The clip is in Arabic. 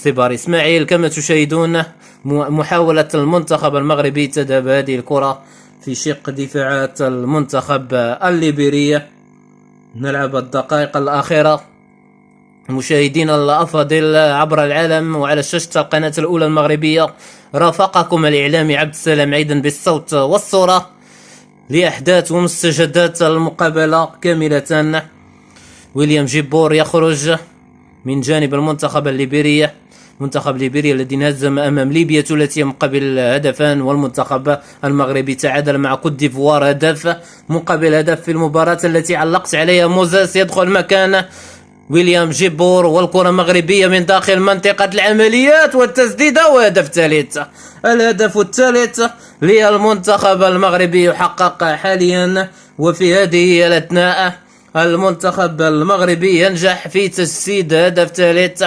سيبار إسماعيل. كما تشاهدون محاولة المنتخب المغربي تذهب هذه الكرة في شق دفاعات المنتخب الليبيري. نلعب الدقائق الأخيرة مشاهدينا الأفاضل عبر العالم وعلى شاشة القناة الأولى المغربية. رافقكم الإعلامي عبد السلام عيدا بالصوت والصورة لأحداث ومستجدات المقابلة كاملة. ويليام جيبور يخرج من جانب المنتخب الليبيري، منتخب ليبيريا الذي انهزم امام ليبيا ثلاثيه مقابل هدفان، والمنتخب المغربي تعادل مع كوت ديفوار هدف مقابل هدف في المباراه التي علقت عليها موزاس. يدخل مكان ويليام جيبور والكره مغربيه من داخل منطقه العمليات والتسديده وهدف ثالث. الهدف الثالث للمنتخب المغربي يحقق حاليا، وفي هذه الاثناء المنتخب المغربي ينجح في تسديد هدف ثالث